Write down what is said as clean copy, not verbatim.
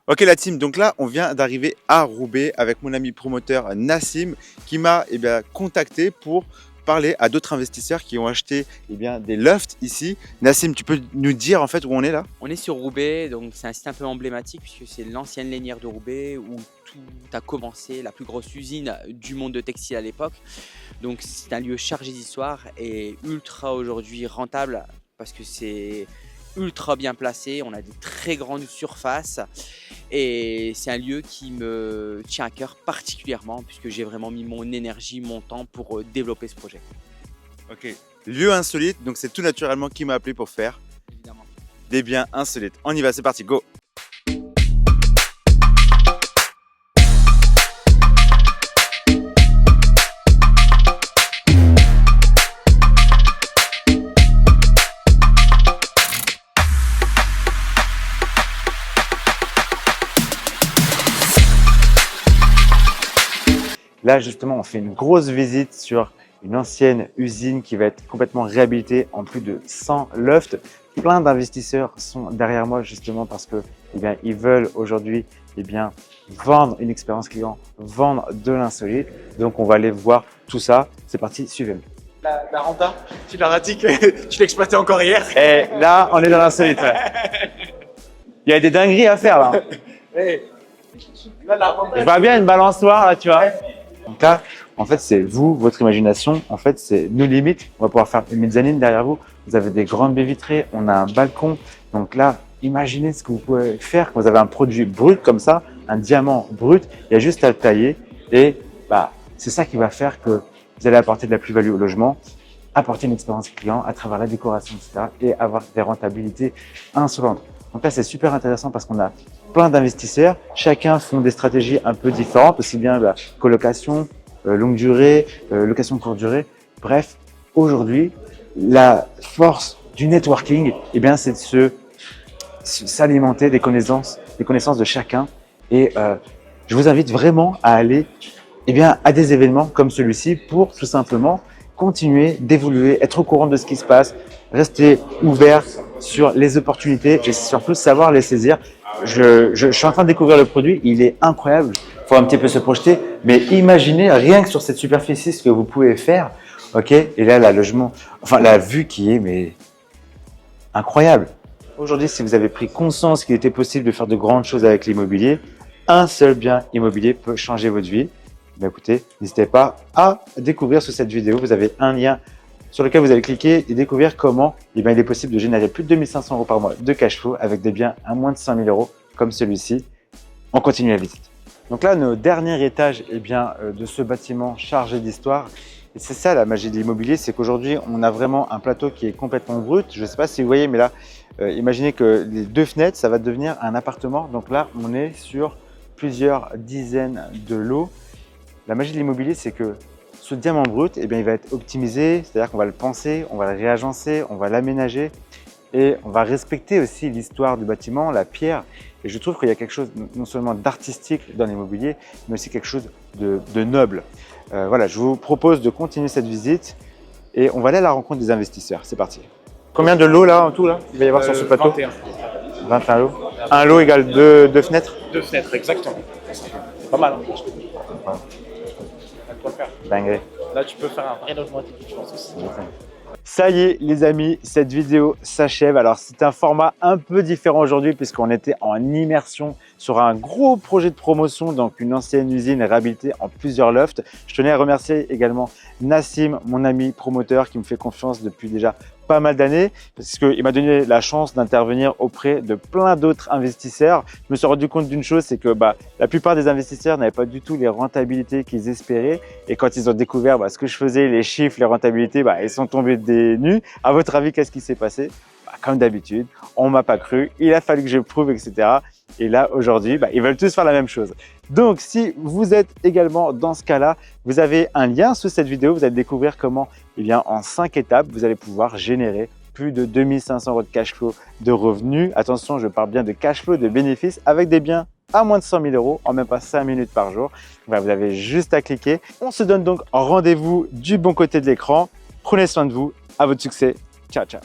Ok la team, donc là on vient d'arriver à Roubaix avec mon ami promoteur Nassim qui m'a contacté pour parler à d'autres investisseurs qui ont acheté des lofts ici. Nassim, tu peux nous dire en fait où on est là? On est sur Roubaix, donc c'est un site un peu emblématique puisque c'est l'ancienne lainière de Roubaix où tout a commencé, la plus grosse usine du monde de textile à l'époque. Donc c'est un lieu chargé d'histoire et ultra aujourd'hui rentable parce que c'est ultra bien placé, on a des très grandes surfaces et c'est un lieu qui me tient à cœur particulièrement puisque j'ai vraiment mis mon énergie, mon temps pour développer ce projet. Ok. Lieu insolite, donc c'est tout naturellement qui m'a appelé pour faire Évidemment. des biens insolites. On y va, c'est parti, go! Là, justement, on fait une grosse visite sur une ancienne usine qui va être complètement réhabilitée en plus de 100 lofts. Plein d'investisseurs sont derrière moi justement parce que ils veulent aujourd'hui vendre une expérience client, vendre de l'insolite. Donc, on va aller voir tout ça. C'est parti, suivez-moi. La renta, tu l'as dit que tu l'exploitais encore hier. Et là, on est dans l'insolite. Il y a des dingueries à faire là. Là, la renta, Je vois bien une balançoire là, tu vois. Donc là, en fait, c'est vous, votre imagination. En fait, c'est nos limites. On va pouvoir faire une mezzanine derrière vous. Vous avez des grandes baies vitrées. On a un balcon. Donc là, imaginez ce que vous pouvez faire quand vous avez un produit brut comme ça, un diamant brut. Il y a juste à le tailler. Et c'est ça qui va faire que vous allez apporter de la plus-value au logement, apporter une expérience client à travers la décoration, etc. et avoir des rentabilités insolentes. Donc là, c'est super intéressant parce qu'on a plein d'investisseurs. Chacun font des stratégies un peu différentes, aussi bien la colocation, longue durée, location courte durée. Bref, aujourd'hui, la force du networking, c'est de s'alimenter des connaissances de chacun. Et je vous invite vraiment à aller à des événements comme celui-ci pour tout simplement continuer d'évoluer, être au courant de ce qui se passe, rester ouvert sur les opportunités et surtout savoir les saisir. Je suis en train de découvrir le produit, il est incroyable, il faut un petit peu se projeter, mais imaginez rien que sur cette superficie ce que vous pouvez faire, ok? Et là, la vue qui est incroyable. Aujourd'hui, si vous avez pris conscience qu'il était possible de faire de grandes choses avec l'immobilier, un seul bien immobilier peut changer votre vie. Écoutez, n'hésitez pas à découvrir sous cette vidéo. Vous avez un lien sur lequel vous allez cliquer et découvrir comment il est possible de générer plus de 2500 € par mois de cash flow avec des biens à moins de 5 000 € comme celui-ci. On continue la visite. Donc là, nos derniers étages de ce bâtiment chargé d'histoire. Et c'est ça la magie de l'immobilier, c'est qu'aujourd'hui, on a vraiment un plateau qui est complètement brut. Je ne sais pas si vous voyez, mais là, imaginez que les 2 fenêtres, ça va devenir un appartement. Donc là, on est sur plusieurs dizaines de lots. La magie de l'immobilier, c'est que ce diamant brut, il va être optimisé, c'est-à-dire qu'on va le penser, on va le réagencer, on va l'aménager et on va respecter aussi l'histoire du bâtiment, la pierre. Et je trouve qu'il y a quelque chose non seulement d'artistique dans l'immobilier, mais aussi quelque chose de noble. Voilà, je vous propose de continuer cette visite et on va aller à la rencontre des investisseurs. C'est parti. Combien de lots là en tout là il va y avoir sur ce plateau? 21. 21 lots. Un lot égale 2 fenêtres? 2 fenêtres, exactement. C'est pas mal. Hein. Dingue. Là, tu peux faire un vrai logement atypique, je pense aussi. Ça y est les amis, cette vidéo s'achève. Alors c'est un format un peu différent aujourd'hui puisqu'on était en immersion sur un gros projet de promotion, donc une ancienne usine réhabilitée en plusieurs lofts. Je tenais à remercier également Nassim, mon ami promoteur qui me fait confiance depuis déjà pas mal d'années parce qu'il m'a donné la chance d'intervenir auprès de plein d'autres investisseurs. Je me suis rendu compte d'une chose, c'est que la plupart des investisseurs n'avaient pas du tout les rentabilités qu'ils espéraient et quand ils ont découvert ce que je faisais, les chiffres, les rentabilités, ils sont tombés des nues. À votre avis, qu'est-ce qui s'est passé? Comme d'habitude, on m'a pas cru, il a fallu que je prouve, etc. Et là, aujourd'hui, ils veulent tous faire la même chose. Donc, si vous êtes également dans ce cas-là, vous avez un lien sous cette vidéo. Vous allez découvrir comment, en 5 étapes, vous allez pouvoir générer plus de 2500 € de cash flow de revenus. Attention, je parle bien de cash flow, de bénéfices avec des biens à moins de 100 000 € en même pas 5 minutes par jour. Vous avez juste à cliquer. On se donne donc rendez-vous du bon côté de l'écran. Prenez soin de vous. À votre succès. Ciao, ciao.